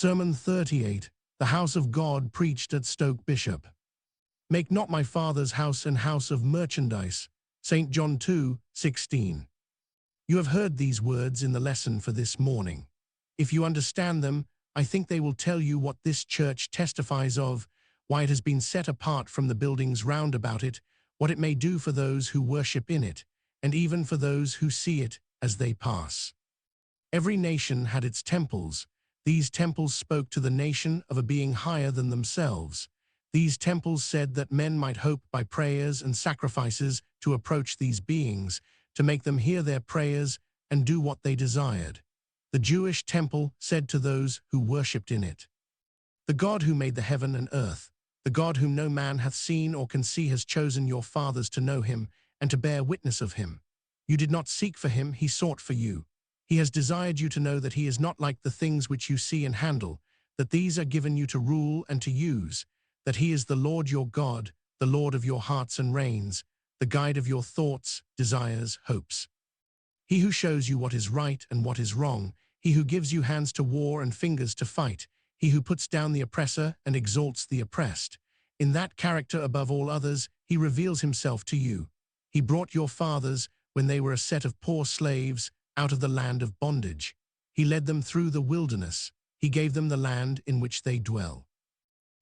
Sermon 38, the house of God preached at Stoke Bishop. Make not my Father's house an house of merchandise. St. John 2:16. You have heard these words in the lesson for this morning. If you understand them, I think they will tell you what this church testifies of, why it has been set apart from the buildings round about it, what it may do for those who worship in it, and even for those who see it as they pass. Every nation had its temples. These temples spoke to the nation of a being higher than themselves. These temples said that men might hope by prayers and sacrifices to approach these beings, to make them hear their prayers and do what they desired. The Jewish temple said to those who worshipped in it, "The God who made the heaven and earth, the God whom no man hath seen or can see, has chosen your fathers to know him and to bear witness of him. You did not seek for him, he sought for you. He has desired you to know that he is not like the things which you see and handle, that these are given you to rule and to use, that he is the Lord your God, the Lord of your hearts and reigns, the guide of your thoughts, desires, hopes. He who shows you what is right and what is wrong, he who gives you hands to war and fingers to fight, he who puts down the oppressor and exalts the oppressed. In that character above all others, he reveals himself to you. He brought your fathers, when they were a set of poor slaves, out of the land of bondage. He led them through the wilderness. He gave them the land in which they dwell.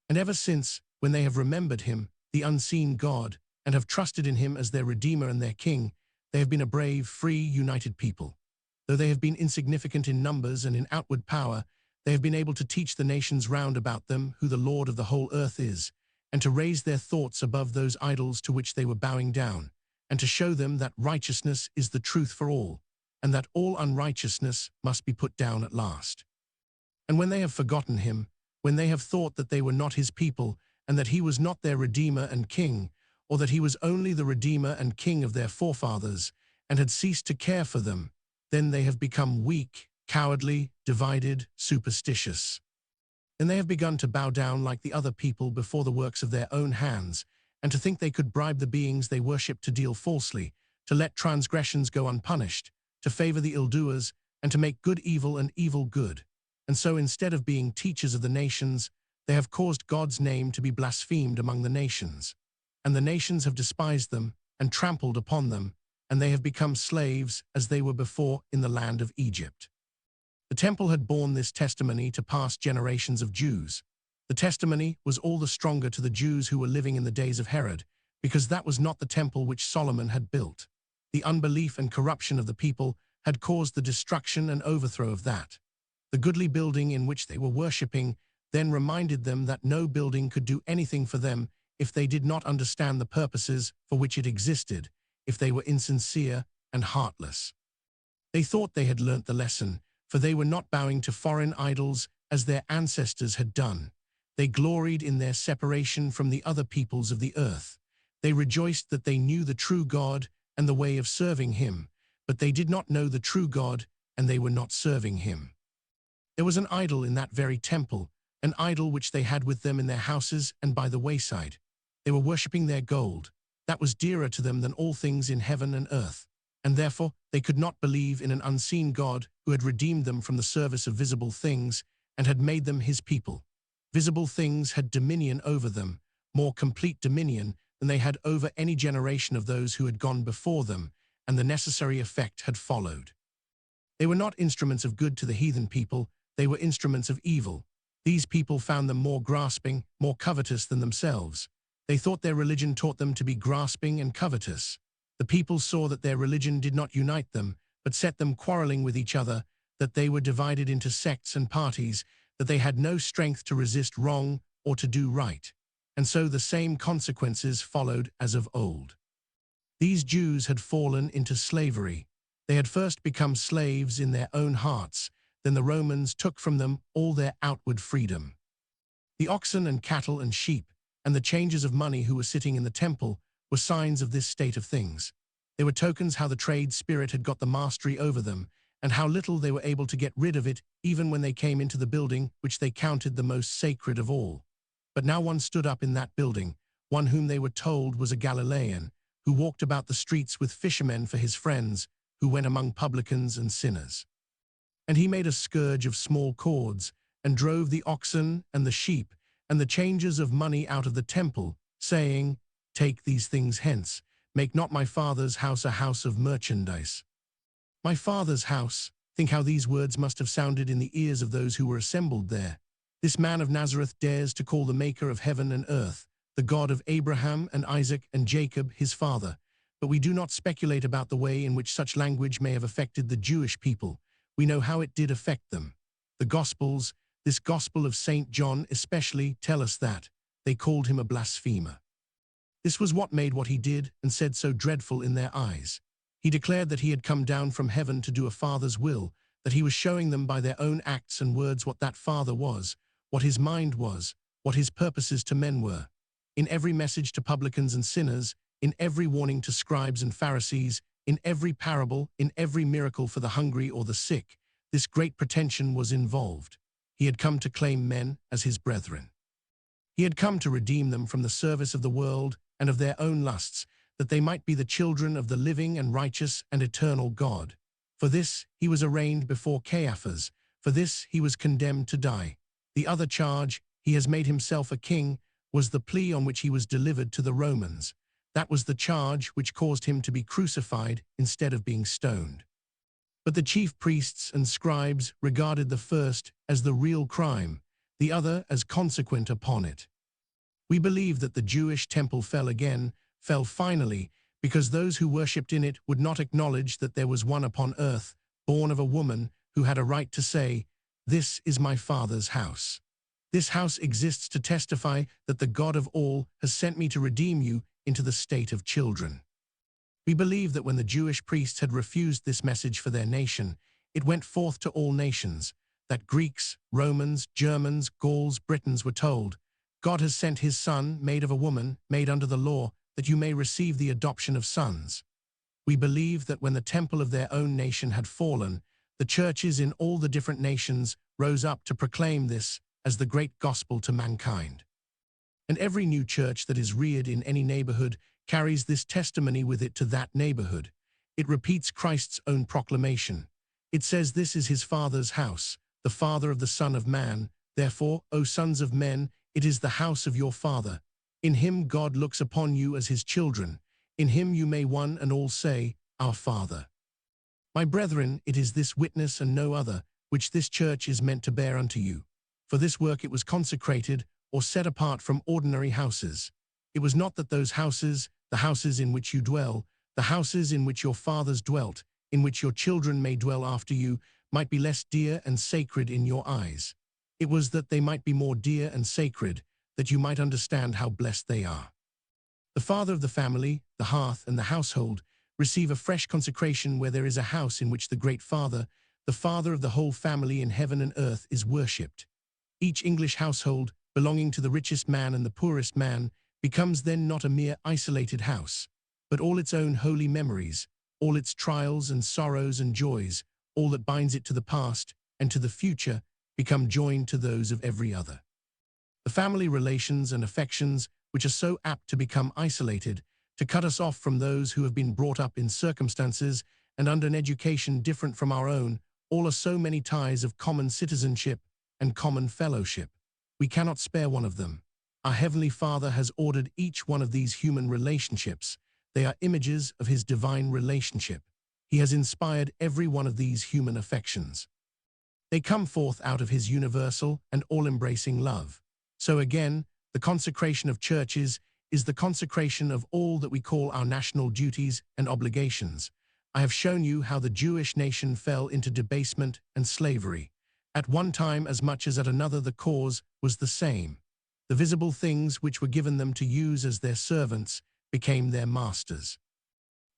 And ever since, when they have remembered him, the unseen God, and have trusted in him as their Redeemer and their King, they have been a brave, free, united people. Though they have been insignificant in numbers and in outward power, they have been able to teach the nations round about them who the Lord of the whole earth is, and to raise their thoughts above those idols to which they were bowing down, and to show them that righteousness is the truth for all, and that all unrighteousness must be put down at last. And when they have forgotten him, when they have thought that they were not his people, and that he was not their Redeemer and King, or that he was only the Redeemer and King of their forefathers, and had ceased to care for them, then they have become weak, cowardly, divided, superstitious. And they have begun to bow down like the other people before the works of their own hands, and to think they could bribe the beings they worship to deal falsely, to let transgressions go unpunished, to favor the ill-doers, and to make good evil and evil good. And so instead of being teachers of the nations, they have caused God's name to be blasphemed among the nations. And the nations have despised them and trampled upon them, and they have become slaves as they were before in the land of Egypt. The temple had borne this testimony to past generations of Jews. The testimony was all the stronger to the Jews who were living in the days of Herod, because that was not the temple which Solomon had built. The unbelief and corruption of the people had caused the destruction and overthrow of that. The goodly building in which they were worshipping then reminded them that no building could do anything for them if they did not understand the purposes for which it existed, if they were insincere and heartless. They thought they had learnt the lesson, for they were not bowing to foreign idols as their ancestors had done. They gloried in their separation from the other peoples of the earth. They rejoiced that they knew the true God and the way of serving him, but they did not know the true God, and they were not serving him. There was an idol in that very temple, an idol which they had with them in their houses and by the wayside. They were worshipping their gold. That was dearer to them than all things in heaven and earth, and therefore they could not believe in an unseen God who had redeemed them from the service of visible things and had made them his people. Visible things had dominion over them, more complete dominion than they had over any generation of those who had gone before them, and the necessary effect had followed. They were not instruments of good to the heathen people, they were instruments of evil. These people found them more grasping, more covetous than themselves. They thought their religion taught them to be grasping and covetous. The people saw that their religion did not unite them, but set them quarreling with each other, that they were divided into sects and parties, that they had no strength to resist wrong or to do right. And so the same consequences followed as of old. These Jews had fallen into slavery. They had first become slaves in their own hearts, then the Romans took from them all their outward freedom. The oxen and cattle and sheep, and the changers of money who were sitting in the temple, were signs of this state of things. They were tokens how the trade spirit had got the mastery over them, and how little they were able to get rid of it even when they came into the building which they counted the most sacred of all. But now one stood up in that building, one whom they were told was a Galilean, who walked about the streets with fishermen for his friends, who went among publicans and sinners. And he made a scourge of small cords, and drove the oxen and the sheep and the changers of money out of the temple, saying, Take these things hence, make not my father's house a house of merchandise. My father's house, think how these words must have sounded in the ears of those who were assembled there. This man of Nazareth dares to call the maker of heaven and earth, the God of Abraham and Isaac and Jacob, his father. But we do not speculate about the way in which such language may have affected the Jewish people. We know how it did affect them. The Gospels, this Gospel of St. John especially, tell us that they called him a blasphemer. This was what made what he did and said so dreadful in their eyes. He declared that he had come down from heaven to do a Father's will, that he was showing them by their own acts and words what that Father was, what his mind was, what his purposes to men were. In every message to publicans and sinners, in every warning to scribes and Pharisees, in every parable, in every miracle for the hungry or the sick, this great pretension was involved. He had come to claim men as his brethren. He had come to redeem them from the service of the world and of their own lusts, that they might be the children of the living and righteous and eternal God. For this he was arraigned before Caiaphas, for this he was condemned to die. The other charge, he has made himself a king, was the plea on which he was delivered to the Romans. That was the charge which caused him to be crucified instead of being stoned. But the chief priests and scribes regarded the first as the real crime, the other as consequent upon it. We believe that the Jewish temple fell finally, because those who worshipped in it would not acknowledge that there was one upon earth, born of a woman, who had a right to say, This is my Father's house. This house exists to testify that the God of all has sent me to redeem you into the state of children. We believe that when the Jewish priests had refused this message for their nation, it went forth to all nations, that Greeks, Romans, Germans, Gauls, Britons were told, God has sent his Son, made of a woman, made under the law, that you may receive the adoption of sons. We believe that when the temple of their own nation had fallen, the churches in all the different nations rose up to proclaim this as the great gospel to mankind. And every new church that is reared in any neighborhood carries this testimony with it to that neighborhood. It repeats Christ's own proclamation. It says this is his Father's house, the Father of the Son of Man. Therefore, O sons of men, it is the house of your Father. In him God looks upon you as his children. In him you may one and all say, Our Father. My brethren, it is this witness and no other, which this church is meant to bear unto you. For this work it was consecrated, or set apart from ordinary houses. It was not that those houses, the houses in which you dwell, the houses in which your fathers dwelt, in which your children may dwell after you, might be less dear and sacred in your eyes. It was that they might be more dear and sacred, that you might understand how blessed they are. The father of the family, the hearth, and the household receive a fresh consecration where there is a house in which the great Father, the Father of the whole family in heaven and earth, is worshipped. Each English household, belonging to the richest man and the poorest man, becomes then not a mere isolated house, but all its own holy memories, all its trials and sorrows and joys, all that binds it to the past and to the future, become joined to those of every other. The family relations and affections, which are so apt to become isolated, to cut us off from those who have been brought up in circumstances and under an education different from our own, all are so many ties of common citizenship and common fellowship. We cannot spare one of them. Our Heavenly Father has ordered each one of these human relationships. They are images of his divine relationship. He has inspired every one of these human affections. They come forth out of his universal and all-embracing love. So again, the consecration of churches is the consecration of all that we call our national duties and obligations. I have shown you how the Jewish nation fell into debasement and slavery. At one time as much as at another the cause was the same. The visible things which were given them to use as their servants became their masters.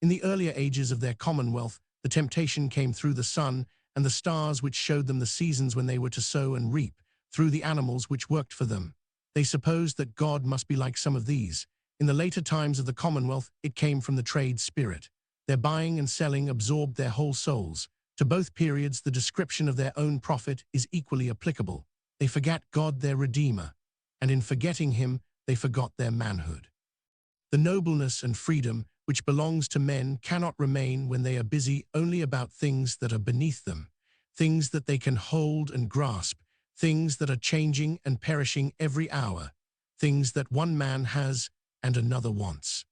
In the earlier ages of their commonwealth, the temptation came through the sun and the stars which showed them the seasons when they were to sow and reap, through the animals which worked for them. They supposed that God must be like some of these. In the later times of the commonwealth, it came from the trade spirit. Their buying and selling absorbed their whole souls. To both periods, the description of their own profit is equally applicable. They forgot God their Redeemer, and in forgetting him, they forgot their manhood. The nobleness and freedom which belongs to men cannot remain when they are busy only about things that are beneath them, things that they can hold and grasp, things that are changing and perishing every hour, things that one man has and another wants.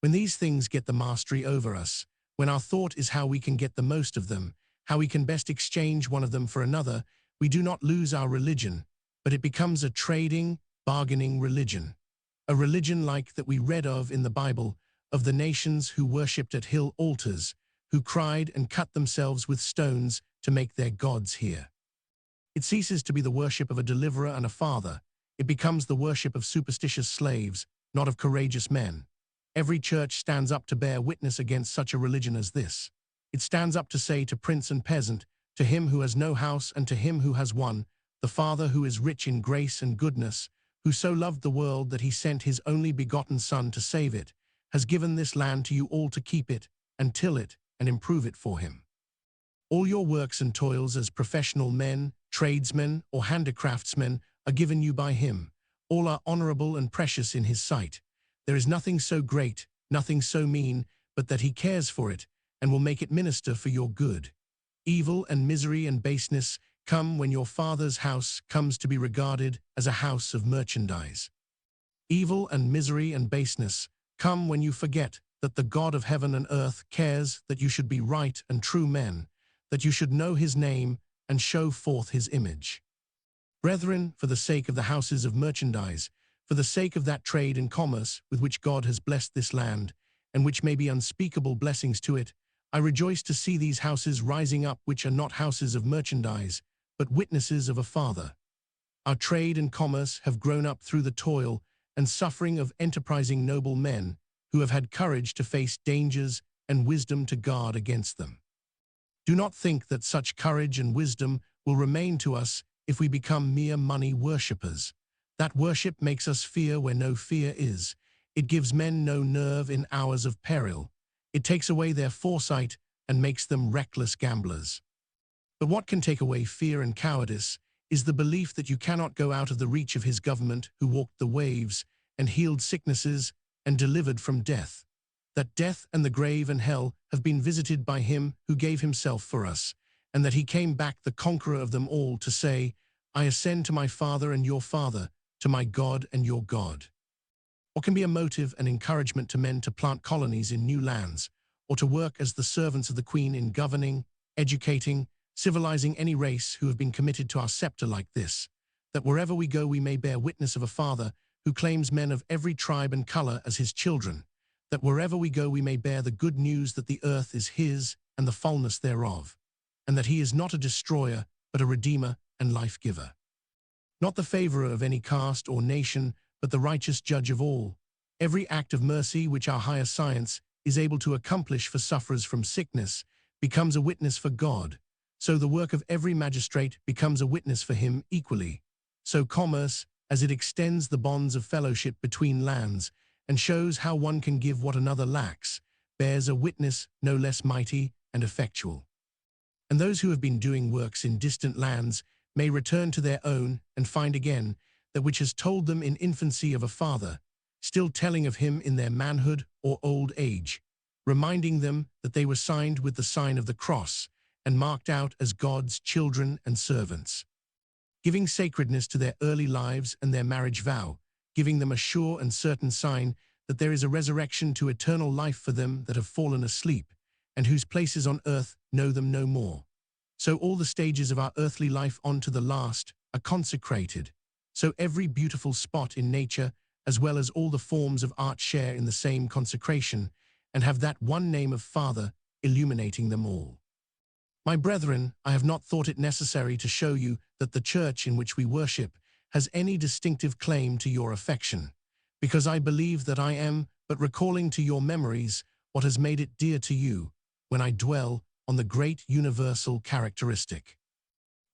When these things get the mastery over us, when our thought is how we can get the most of them, how we can best exchange one of them for another, we do not lose our religion, but it becomes a trading, bargaining religion. A religion like that we read of in the Bible, of the nations who worshipped at hill altars, who cried and cut themselves with stones to make their gods hear. It ceases to be the worship of a deliverer and a father. It becomes the worship of superstitious slaves, not of courageous men. Every church stands up to bear witness against such a religion as this. It stands up to say to prince and peasant, to him who has no house and to him who has one, the Father who is rich in grace and goodness, who so loved the world that he sent his only begotten Son to save it, has given this land to you all to keep it, and till it, and improve it for him. All your works and toils as professional men, tradesmen, or handicraftsmen are given you by him. All are honorable and precious in his sight. There is nothing so great, nothing so mean, but that he cares for it, and will make it minister for your good. Evil and misery and baseness come when your Father's house comes to be regarded as a house of merchandise. Evil and misery and baseness come when you forget that the God of heaven and earth cares that you should be right and true men, that you should know his name and show forth his image. Brethren, for the sake of the houses of merchandise, for the sake of that trade and commerce with which God has blessed this land, and which may be unspeakable blessings to it, I rejoice to see these houses rising up which are not houses of merchandise, but witnesses of a Father. Our trade and commerce have grown up through the toil and suffering of enterprising noble men who have had courage to face dangers and wisdom to guard against them. Do not think that such courage and wisdom will remain to us if we become mere money worshippers. That worship makes us fear where no fear is. It gives men no nerve in hours of peril. It takes away their foresight and makes them reckless gamblers. But what can take away fear and cowardice is the belief that you cannot go out of the reach of his government who walked the waves and healed sicknesses and delivered from death. That death and the grave and hell have been visited by him who gave himself for us, and that he came back the conqueror of them all to say, I ascend to my Father and your Father, to my God and your God. What can be a motive and encouragement to men to plant colonies in new lands, or to work as the servants of the Queen in governing, educating, civilizing any race who have been committed to our scepter like this, that wherever we go we may bear witness of a Father who claims men of every tribe and color as his children, that wherever we go we may bear the good news that the earth is his and the fullness thereof, and that he is not a destroyer, but a redeemer and life-giver. Not the favorer of any caste or nation, but the righteous judge of all. Every act of mercy which our higher science is able to accomplish for sufferers from sickness becomes a witness for God. So the work of every magistrate becomes a witness for him equally. So commerce, as it extends the bonds of fellowship between lands and shows how one can give what another lacks, bears a witness no less mighty and effectual. And those who have been doing works in distant lands may return to their own and find again that which has told them in infancy of a Father, still telling of him in their manhood or old age, reminding them that they were signed with the sign of the cross and marked out as God's children and servants, giving sacredness to their early lives and their marriage vow, giving them a sure and certain sign that there is a resurrection to eternal life for them that have fallen asleep, and whose places on earth know them no more. So all the stages of our earthly life on to the last are consecrated. So every beautiful spot in nature, as well as all the forms of art, share in the same consecration, and have that one name of Father illuminating them all. My brethren, I have not thought it necessary to show you that the church in which we worship has any distinctive claim to your affection, because I believe that I am but recalling to your memories what has made it dear to you, when I dwell on the great universal characteristic.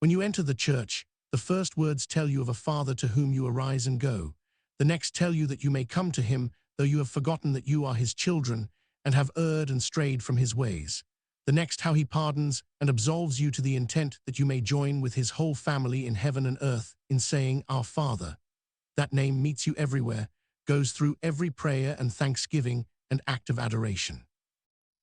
When you enter the church, the first words tell you of a Father to whom you arise and go. The next tell you that you may come to him, though you have forgotten that you are his children, and have erred and strayed from his ways. The next how he pardons and absolves you to the intent that you may join with his whole family in heaven and earth in saying, Our Father. That name meets you everywhere, goes through every prayer and thanksgiving and act of adoration.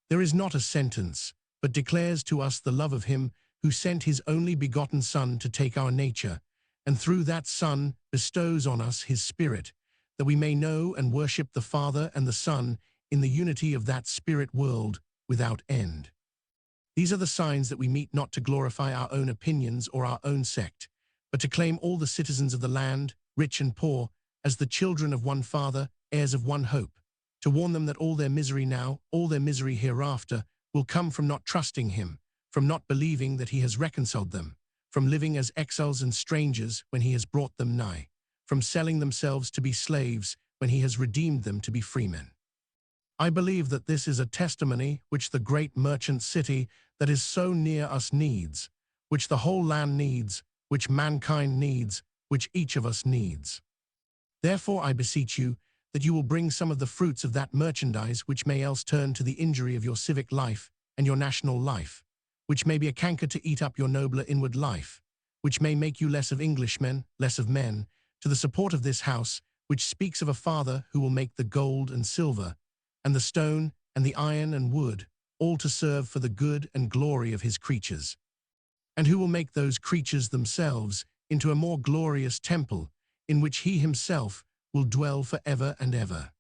There is not a sentence, but declares to us the love of him who sent his only begotten Son to take our nature and through that Son bestows on us his Spirit, that we may know and worship the Father and the Son in the unity of that Spirit world without end. These are the signs that we meet not to glorify our own opinions or our own sect, but to claim all the citizens of the land, rich and poor, as the children of one Father, heirs of one hope, to warn them that all their misery now, all their misery hereafter, will come from not trusting him, from not believing that he has reconciled them, from living as exiles and strangers when he has brought them nigh, from selling themselves to be slaves when he has redeemed them to be freemen. I believe that this is a testimony which the great merchant city that is so near us needs, which the whole land needs, which mankind needs, which each of us needs. Therefore I beseech you that you will bring some of the fruits of that merchandise which may else turn to the injury of your civic life and your national life, which may be a canker to eat up your nobler inward life, which may make you less of Englishmen, less of men, to the support of this house, which speaks of a Father who will make the gold and silver, and the stone and the iron and wood, all to serve for the good and glory of his creatures, and who will make those creatures themselves into a more glorious temple, in which he himself will dwell for ever and ever.